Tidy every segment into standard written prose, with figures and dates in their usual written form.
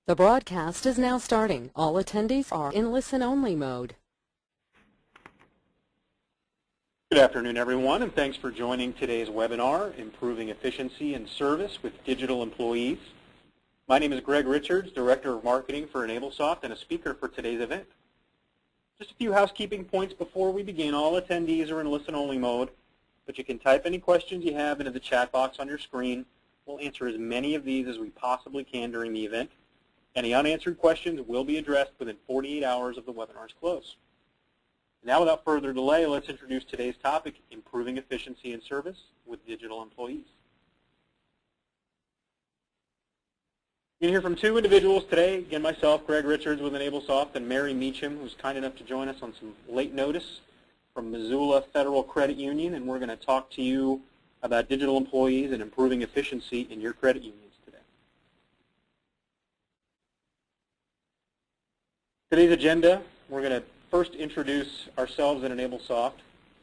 The broadcast is now starting. All attendees are in listen-only mode. Good afternoon, everyone, and thanks for joining today's webinar, Improving Efficiency and Service with Digital Employees. My name is Greg Richards, Director of Marketing for EnableSoft and a speaker for today's event. Just a few housekeeping points before we begin. All attendees are in listen-only mode, but you can type any questions you have into the chat box on your screen. We'll answer as many of these as we possibly can during the event. Any unanswered questions will be addressed within 48 hours of the webinar's close. Now, without further delay, let's introduce today's topic, Improving Efficiency and Service with Digital Employees. You're going to hear from two individuals today. Again, myself, Greg Richards with EnableSoft, and Mary Meacham, who's kind enough to join us on some late notice from Missoula Federal Credit Union, and we're going to talk to you about digital employees and improving efficiency in your credit unions today. Today's agenda, we're going to first introduce ourselves at EnableSoft,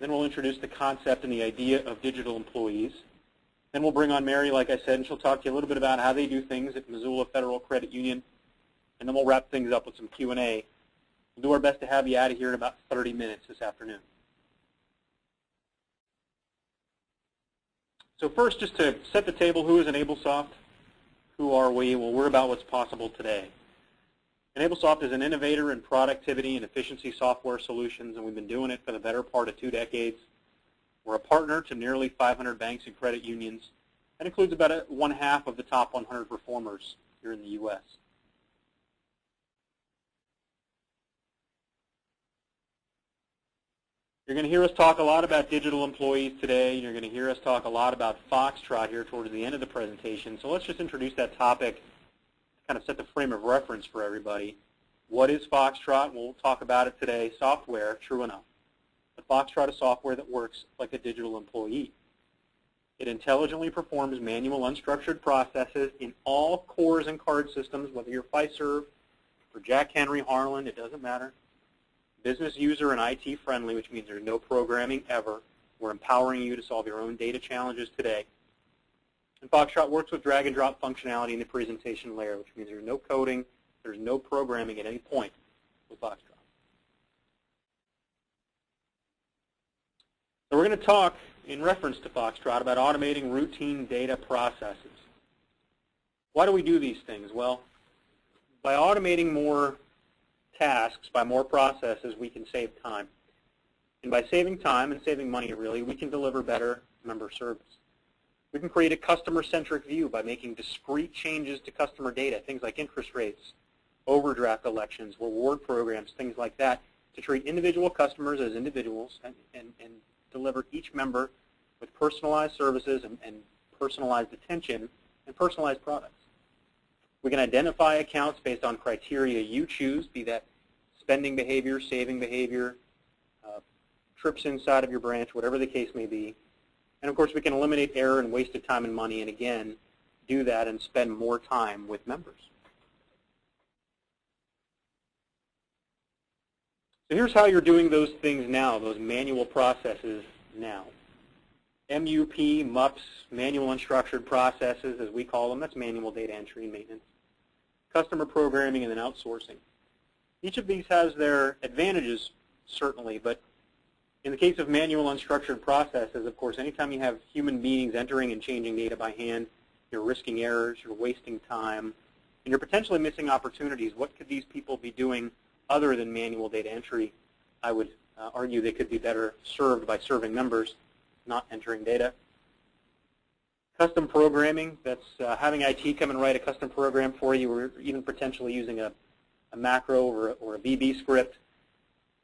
then we'll introduce the concept and the idea of digital employees. Then we'll bring on Mary, like I said, and she'll talk to you a little bit about how they do things at Missoula Federal Credit Union, and then we'll wrap things up with some Q&A. We'll do our best to have you out of here in about 30 minutes this afternoon. So first, just to set the table, who is EnableSoft? Who are we? Well, we're about what's possible today. EnableSoft is an innovator in productivity and efficiency software solutions, and we've been doing it for the better part of 2 decades. We're a partner to nearly 500 banks and credit unions. That includes about 1/2 of the top 100 performers here in the U.S. You're going to hear us talk a lot about digital employees today. You're going to hear us talk a lot about Foxtrot here towards the end of the presentation. So let's just introduce that topic, kind of set the frame of reference for everybody. What is Foxtrot? We'll talk about it today. Software, true enough. But Foxtrot is software that works like a digital employee. It intelligently performs manual unstructured processes in all cores and card systems, whether you're Fiserv or Jack Henry, Harlan, it doesn't matter. Business user and IT friendly, which means there's no programming ever. We're empowering you to solve your own data challenges today. And Foxtrot works with drag and drop functionality in the presentation layer, which means there's no coding, there's no programming at any point with Foxtrot. So we're going to talk in reference to Foxtrot about automating routine data processes. Why do we do these things? Well, by automating more tasks, by more processes, we can save time. And by saving time and saving money, really, we can deliver better member service. We can create a customer-centric view by making discrete changes to customer data, things like interest rates, overdraft elections, reward programs, things like that, to treat individual customers as individuals and deliver each member with personalized services and personalized attention and personalized products. We can identify accounts based on criteria you choose, be that spending behavior, saving behavior, trips inside of your branch, whatever the case may be. And of course, we can eliminate error and wasted time and money, and again, do that and spend more time with members. So here's how you're doing those things now, those manual processes now. MUP, MUPs, manual unstructured processes, as we call them, that's manual data entry and maintenance. Customer programming, and then outsourcing. Each of these has their advantages, certainly, but in the case of manual unstructured processes, of course, anytime you have human beings entering and changing data by hand, you're risking errors, you're wasting time, and you're potentially missing opportunities. What could these people be doing other than manual data entry? I would argue they could be better served by serving members, not entering data. Custom programming, that's having IT come and write a custom program for you, or even potentially using a macro or a VB script.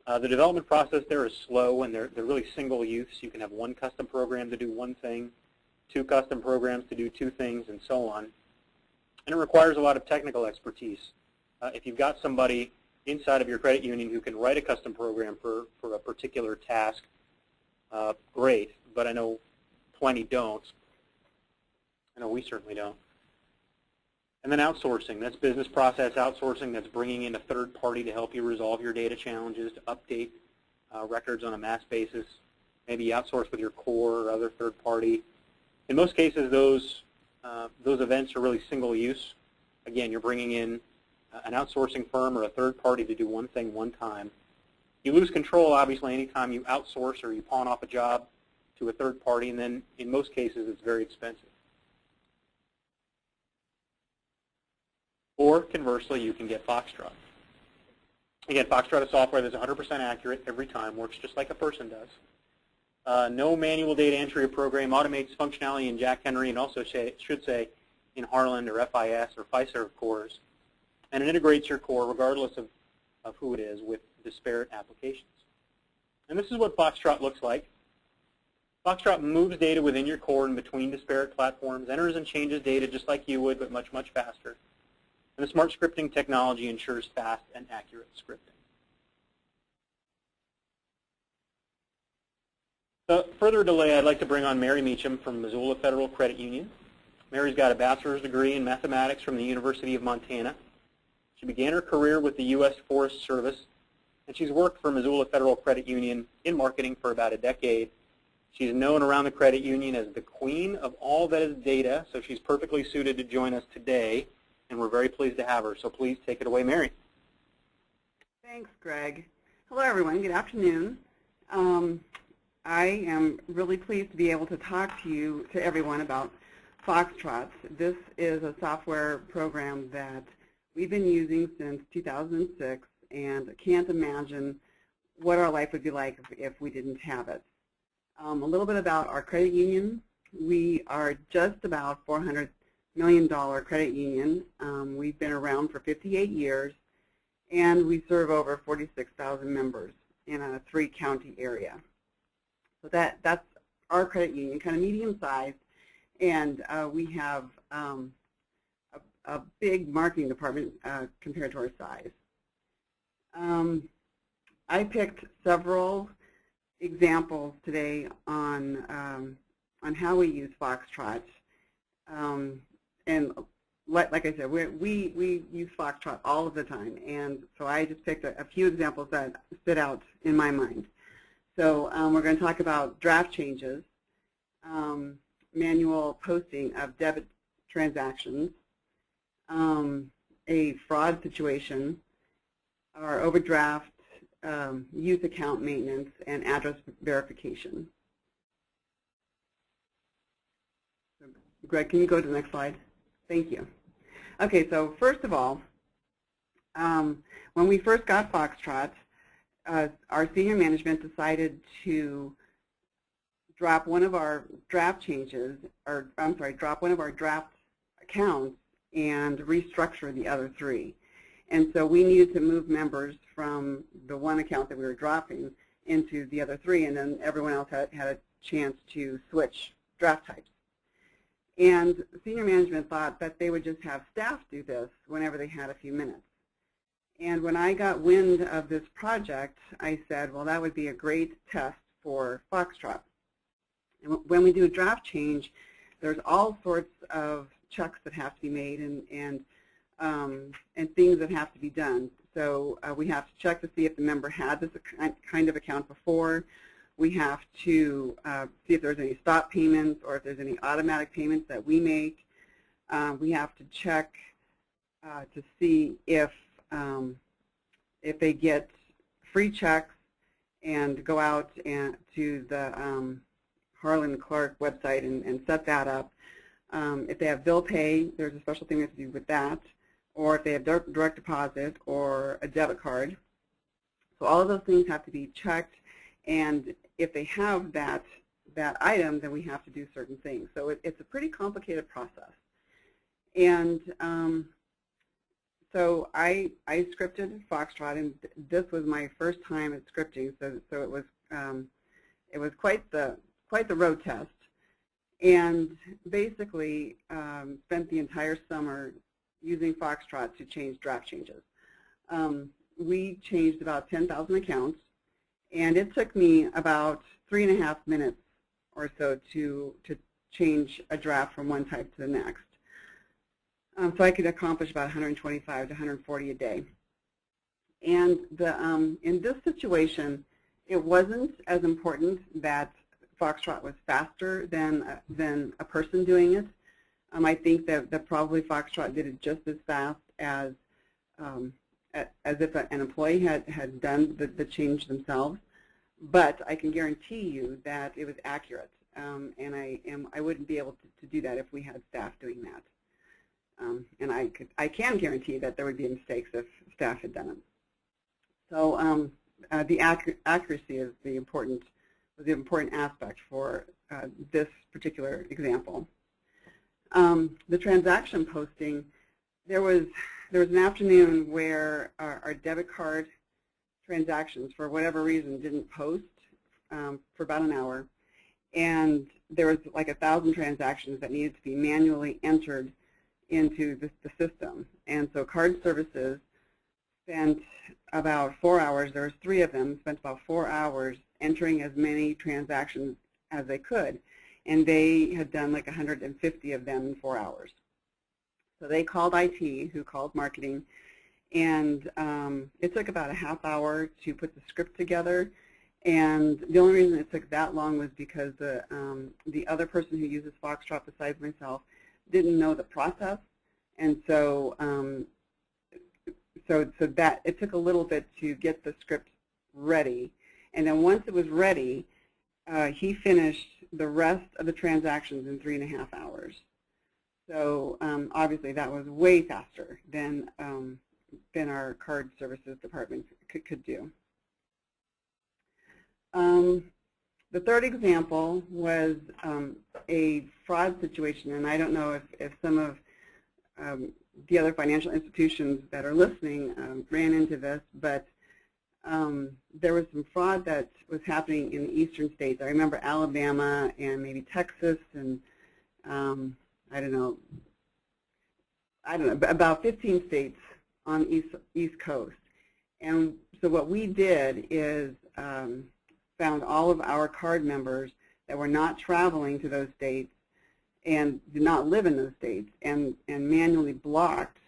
The development process there is slow, and they're really single use. You can have one custom program to do one thing, 2 custom programs to do 2 things, and so on. And it requires a lot of technical expertise. If you've got somebody inside of your credit union who can write a custom program for a particular task, great, but I know plenty don't. I know we certainly don't. And then outsourcing, that's business process outsourcing. That's bringing in a third party to help you resolve your data challenges, to update records on a mass basis. Maybe you outsource with your core or other third party. In most cases, those events are really single use. Again, you're bringing in an outsourcing firm or a third party to do one thing one time. You lose control, obviously, anytime you outsource or you pawn off a job to a third party, and then in most cases it's very expensive. Or conversely, you can get Foxtrot. Again, Foxtrot is software that's 100% accurate every time, works just like a person does. No manual data entry or program, automates functionality in Jack Henry, and also should say in Harlan or FIS or Fiserv cores. And it integrates your core regardless of who it is with disparate applications. And this is what Foxtrot looks like. Foxtrot moves data within your core and between disparate platforms, enters and changes data just like you would, but much, much faster. And the smart scripting technology ensures fast and accurate scripting. Further delay, I'd like to bring on Mary Meacham from Missoula Federal Credit Union. Mary's got a bachelor's degree in mathematics from the University of Montana. She began her career with the U.S. Forest Service, and she's worked for Missoula Federal Credit Union in marketing for about a decade. She's known around the credit union as the queen of all that is data, so she's perfectly suited to join us today, and we're very pleased to have her. So please take it away, Mary. Thanks, Greg. Hello, everyone. Good afternoon. I am really pleased to be able to talk to everyone about Foxtrot. This is a software program that we've been using since 2006, and I can't imagine what our life would be like if we didn't have it. A little bit about our credit union. We are just about $400 million credit union. We've been around for 58 years, and we serve over 46,000 members in a 3-county area. So that's our credit union, kind of medium-sized, and we have a big marketing department compared to our size. I picked several examples today on how we use Foxtrot, and like I said, we use Foxtrot all of the time, and so I just picked a few examples that stood out in my mind. So we're going to talk about draft changes, manual posting of debit transactions, a fraud situation, our overdraft, youth account maintenance, and address verification. Greg, can you go to the next slide? Thank you. Okay, so first of all, when we first got Foxtrot, our senior management decided to drop one of our draft changes, or I'm sorry, drop one of our draft accounts and restructure the other 3. And so we needed to move members from the one account that we were dropping into the other 3, and then everyone else had a chance to switch draft types. And senior management thought that they would just have staff do this whenever they had a few minutes. And when I got wind of this project, I said, well, that would be a great test for Foxtrot. And when we do a draft change, there's all sorts of checks that have to be made and things that have to be done. So we have to check to see if the member had this kind of account before. We have to see if there's any stop payments or if there's any automatic payments that we make. We have to check to see if they get free checks and go out to the Harlan Clark website and set that up. If they have bill pay, there's a special thing we have to do with that, or if they have direct deposit or a debit card. So all of those things have to be checked, and if they have that item, then we have to do certain things. So it's a pretty complicated process. And so I scripted Foxtrot, and this was my first time at scripting, so it was quite the road test. And basically spent the entire summer using Foxtrot to change draft changes. We changed about 10,000 accounts, and it took me about 3.5 minutes or so to change a draft from one type to the next. So I could accomplish about 125 to 140 a day. And in this situation, it wasn't as important that Foxtrot was faster than a person doing it. I think that probably Foxtrot did it just as fast as as if an employee had done the change themselves, but I can guarantee you that it was accurate, and I wouldn't be able to do that if we had staff doing that. And I can guarantee that there would be mistakes if staff had done it. So the accuracy is the important aspect for this particular example. The transaction posting, there was an afternoon where our debit card transactions, for whatever reason, didn't post for about an hour, and there was like 1,000 transactions that needed to be manually entered into the system. And so card services spent about 4 hours. There was 3 of them, spent about 4 hours entering as many transactions as they could, and they had done like 150 of them in 4 hours. So they called IT, who called marketing, and it took about a half hour to put the script together. And the only reason it took that long was because the other person who uses Foxtrot besides myself didn't know the process, and so that it took a little bit to get the script ready. And then once it was ready, he finished the rest of the transactions in 3.5 hours. So obviously that was way faster than our card services department could do. The third example was a fraud situation, and I don't know if some of the other financial institutions that are listening ran into this, but there was some fraud that was happening in the eastern states. I remember Alabama and maybe Texas and I don't know, about 15 states on the East Coast. And so what we did is found all of our card members that were not traveling to those states and did not live in those states, and manually blocked,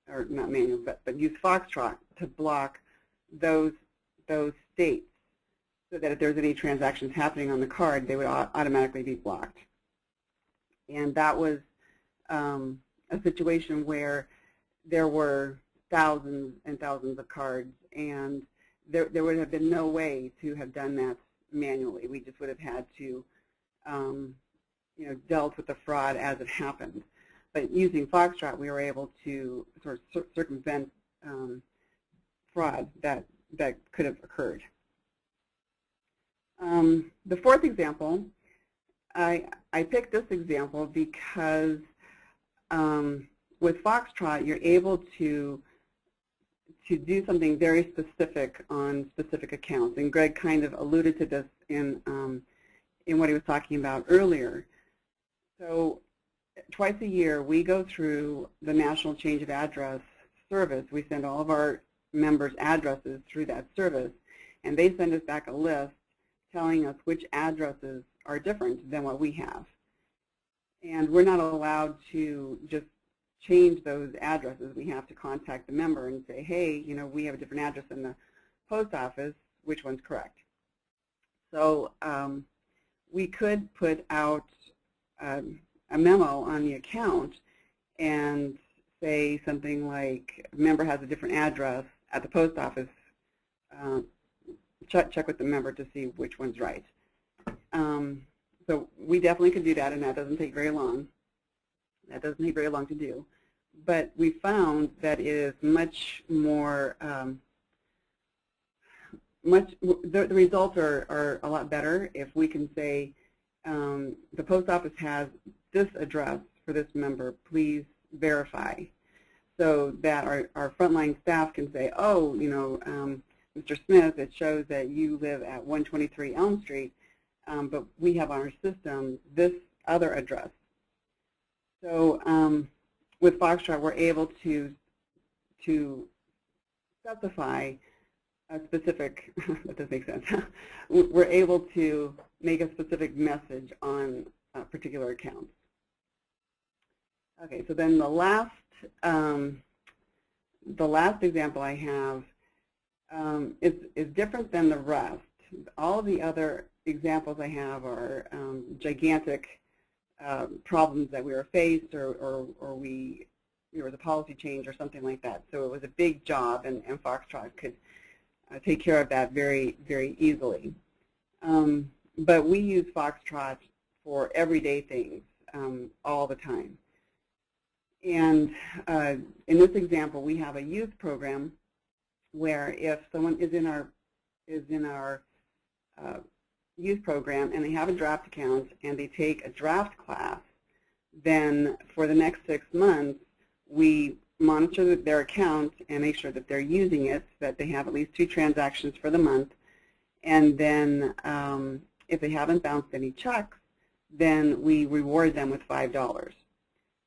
or not manually, but used Foxtrot to block those states, so that if there's any transactions happening on the card, they would automatically be blocked. And that was a situation where there were thousands and thousands of cards, and there would have been no way to have done that manually. We just would have had to, dealt with the fraud as it happened. But using Foxtrot, we were able to sort of circumvent fraud that could have occurred. The fourth example, I picked this example because with Foxtrot, you're able to do something very specific on specific accounts, and Greg kind of alluded to this in what he was talking about earlier. So twice a year, we go through the National Change of Address service. We send all of our members' addresses through that service, and they send us back a list telling us which addresses are different than what we have. And we're not allowed to just change those addresses. We have to contact the member and say, hey, we have a different address in the post office, which one's correct? So we could put out a memo on the account and say something like, a member has a different address at the post office, check with the member to see which one's right. So we definitely could do that, and that doesn't take very long. That doesn't take very long to do. But we found that it is much more, the results are a lot better if we can say, the post office has this address for this member, please verify. So that our frontline staff can say, oh, Mr. Smith, it shows that you live at 123 Elm Street, but we have on our system this other address. So with Foxtrot, we're able to specify a specific, that doesn't make sense, we're able to make a specific message on particular accounts. Okay, so then the last example I have is different than the rest. All of the other examples I have are gigantic problems that we were faced, or we there was a policy change or something like that. So it was a big job, and Foxtrot could take care of that very, very easily. But we use Foxtrot for everyday things all the time. And in this example, we have a youth program where if someone is in our youth program and they have a draft account and they take a draft class, then for the next 6 months, we monitor their account and make sure that they're using it, so that they have at least 2 transactions for the month. And then if they haven't bounced any checks, then we reward them with $5.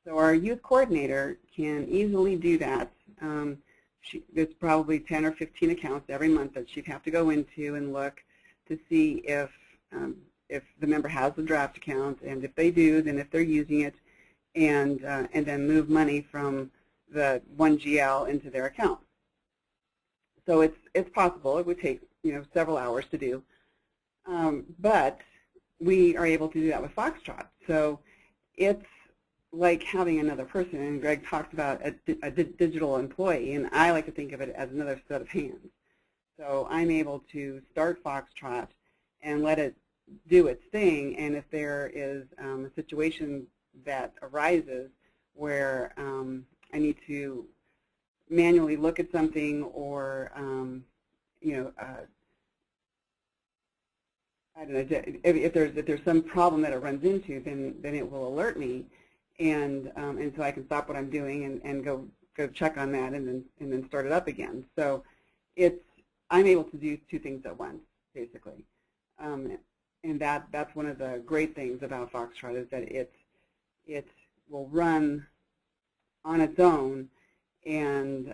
So our youth coordinator can easily do that. There's probably 10 or 15 accounts every month that she'd have to go into and look to see if the member has the draft account, and if they do, then if they're using it, and then move money from the 1GL into their account. So it's possible. It would take several hours to do, but we are able to do that with Foxtrot. So it's like having another person, and Greg talked about a digital employee, and I like to think of it as another set of hands. So I'm able to start Foxtrot and let it do its thing, and if there is a situation that arises where I need to manually look at something, or I don't know, if there's some problem that it runs into, then it will alert me, and so I can stop what I'm doing and go check on that, and then start it up again. So I'm able to do 2 things at once, basically, and that's one of the great things about Foxtrot, is that it will run on its own, and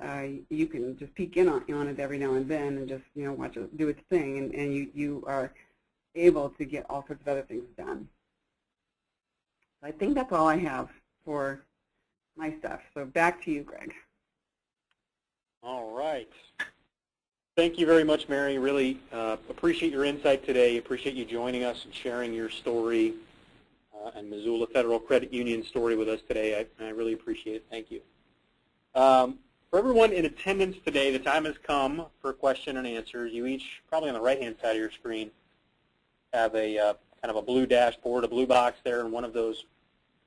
you can just peek in on it every now and then and just watch it do its thing, and you are able to get all sorts of other things done. I think that's all I have for my stuff. So back to you, Greg. All right. Thank you very much, Mary. Really appreciate your insight today. Appreciate you joining us and sharing your story and Missoula Federal Credit Union story with us today. I really appreciate it. Thank you. For everyone in attendance today, the time has come for question and answers. You each, probably on the right-hand side of your screen, have a kind of a blue dashboard, a blue box there, and one of those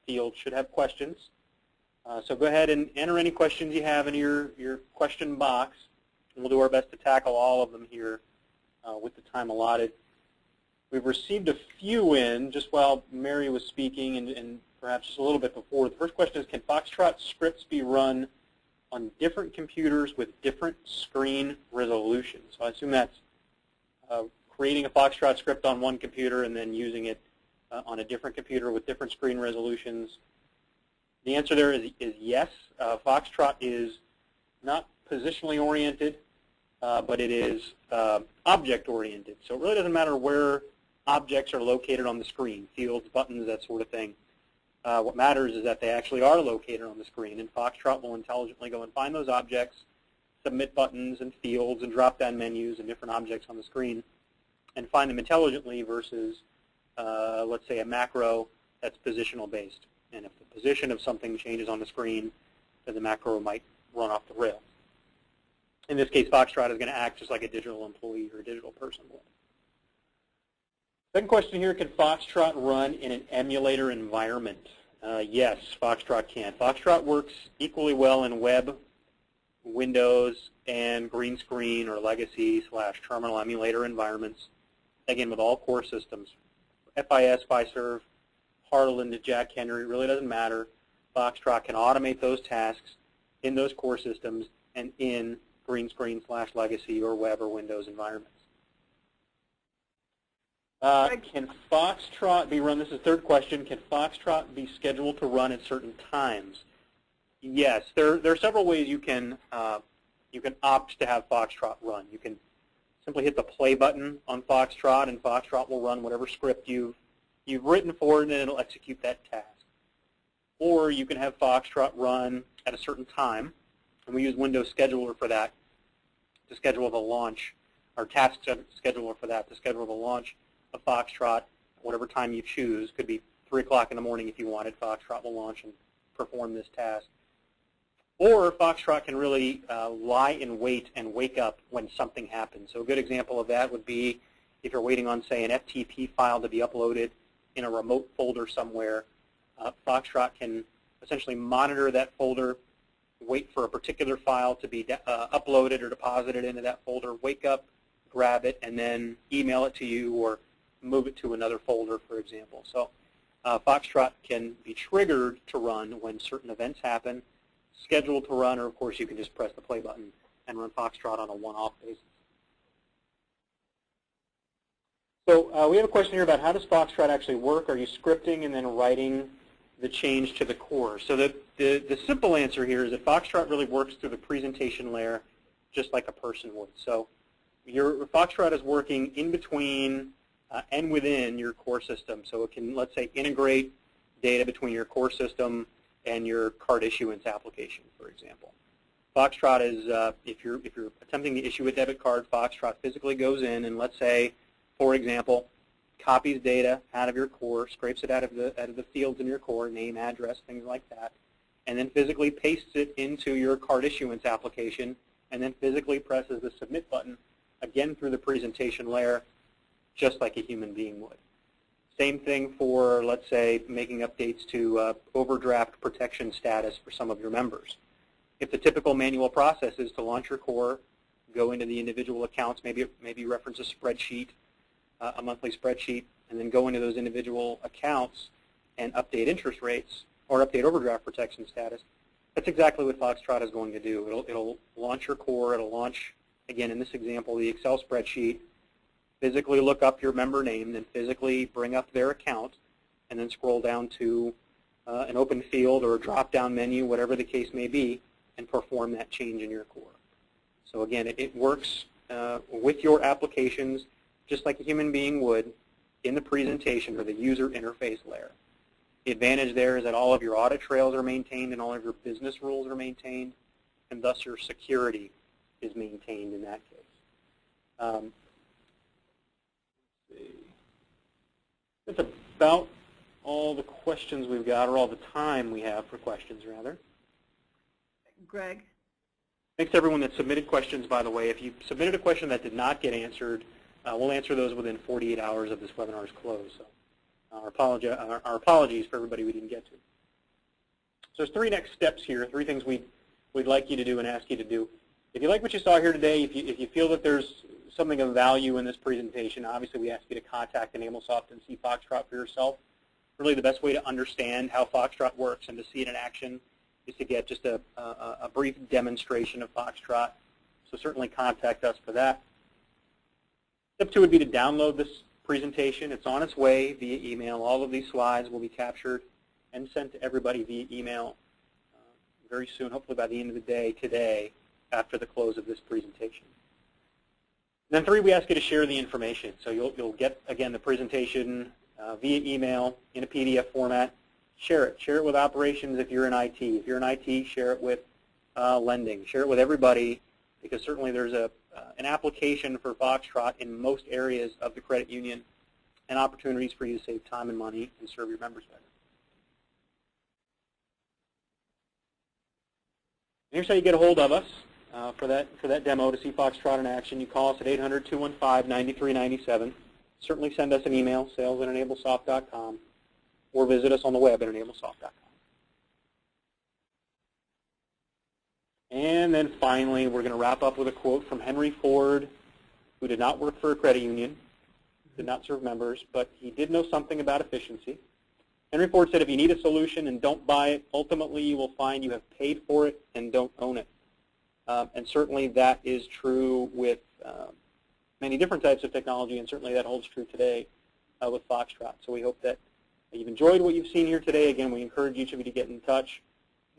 fields should have questions. So go ahead and enter any questions you have in your question box, and we'll do our best to tackle all of them here with the time allotted. We've received a few in just while Mary was speaking, and perhaps just a little bit before. The first question is, can Foxtrot scripts be run on different computers with different screen resolutions? So I assume that's creating a Foxtrot script on one computer and then using it on a different computer with different screen resolutions. The answer there is yes. Foxtrot is not positionally oriented, but it is object oriented. So it really doesn't matter where objects are located on the screen, fields, buttons, that sort of thing. What matters is that they actually are located on the screen, and Foxtrot will intelligently go and find those objects, submit buttons and fields and drop-down menus and different objects on the screen, and find them intelligently versus, let's say, a macro that's positional based. And if the position of something changes on the screen, then the macro might run off the rail. In this case, Foxtrot is going to act just like a digital employee or a digital person would. Second question here, can Foxtrot run in an emulator environment? Yes, Foxtrot can. Foxtrot works equally well in web, Windows, and green screen or legacy/terminal emulator environments. Again, with all core systems, FIS, Fiserv, Harland, Jack Henry, it really doesn't matter. Foxtrot can automate those tasks in those core systems and in green screen/legacy or web or Windows environments. Can Foxtrot be run? This is the third question. Can Foxtrot be scheduled to run at certain times? Yes. There are several ways you can opt to have Foxtrot run. You can simply hit the play button on Foxtrot, and Foxtrot will run whatever script you've written for it, and it'll execute that task. Or you can have Foxtrot run at a certain time, and we use Windows Scheduler for that to schedule the launch, or Task Scheduler for that to schedule the launch of Foxtrot, whatever time you choose. Could be 3 o'clock in the morning if you wanted. Foxtrot will launch and perform this task. Or Foxtrot can really lie in wait and wake up when something happens. So a good example of that would be if you're waiting on, say, an FTP file to be uploaded in a remote folder somewhere, Foxtrot can essentially monitor that folder, wait for a particular file to be uploaded or deposited into that folder, wake up, grab it, and then email it to you or move it to another folder, for example. So Foxtrot can be triggered to run when certain events happen, scheduled to run, or of course you can just press the play button and run Foxtrot on a one-off basis. So we have a question here about how does Foxtrot actually work? Are you scripting and then writing the change to the core? So the simple answer here is that Foxtrot really works through the presentation layer just like a person would. So your Foxtrot is working in between and within your core system. So it can, let's say, integrate data between your core system and your card issuance application, for example. Foxtrot is, if you're attempting to issue a debit card, Foxtrot physically goes in and, let's say, for example, copies data out of your core, scrapes it out of the fields in your core, name, address, things like that, and then physically pastes it into your card issuance application, and then physically presses the submit button again through the presentation layer, just like a human being would. Same thing for, let's say, making updates to overdraft protection status for some of your members. If the typical manual process is to launch your core, go into the individual accounts, maybe reference a spreadsheet, a monthly spreadsheet, and then go into those individual accounts and update interest rates or update overdraft protection status, that's exactly what Foxtrot is going to do. It'll launch your core. It'll launch, again, in this example, the Excel spreadsheet, physically look up your member name, then physically bring up their account, and then scroll down to an open field or a drop-down menu, whatever the case may be, and perform that change in your core. So again, it works with your applications just like a human being would in the presentation or the user interface layer. The advantage there is that all of your audit trails are maintained and all of your business rules are maintained, and thus your security is maintained in that case. That's about all the questions we've got, or all the time we have for questions, rather. Greg? Thanks to everyone that submitted questions, by the way. If you submitted a question that did not get answered, we'll answer those within 48 hours of this webinar's close. So our apologies for everybody we didn't get to. So there's three next steps here, three things we'd like you to do and ask you to do. If you like what you saw here today, if you feel that there's something of value in this presentation, obviously we ask you to contact EnableSoft and see Foxtrot for yourself. Really the best way to understand how Foxtrot works and to see it in action is to get just a brief demonstration of Foxtrot. So certainly contact us for that. Step two would be to download this presentation. It's on its way via email. All of these slides will be captured and sent to everybody via email very soon, hopefully by the end of the day today, after the close of this presentation. And then three, we ask you to share the information. So you'll get, again, the presentation via email in a PDF format. Share it. Share it with operations if you're in IT. If you're in IT, share it with lending. Share it with everybody, because certainly there's an application for Foxtrot in most areas of the credit union and opportunities for you to save time and money and serve your members better. And here's how you get a hold of us for that demo to see Foxtrot in action. You call us at 800-215-9397. Certainly send us an email, sales@enablesoft.com, or visit us on the web at enablesoft.com. And then finally, we're going to wrap up with a quote from Henry Ford, who did not work for a credit union, did not serve members, but he did know something about efficiency. Henry Ford said, if you need a solution and don't buy it, ultimately you will find you have paid for it and don't own it. And certainly that is true with many different types of technology, and certainly that holds true today with Foxtrot. So we hope that you've enjoyed what you've seen here today. Again, we encourage each of you to get in touch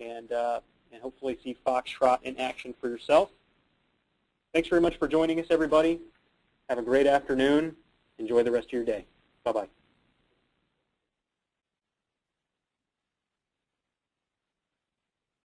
and hopefully see Foxtrot in action for yourself. Thanks very much for joining us, everybody. Have a great afternoon. Enjoy the rest of your day. Bye-bye.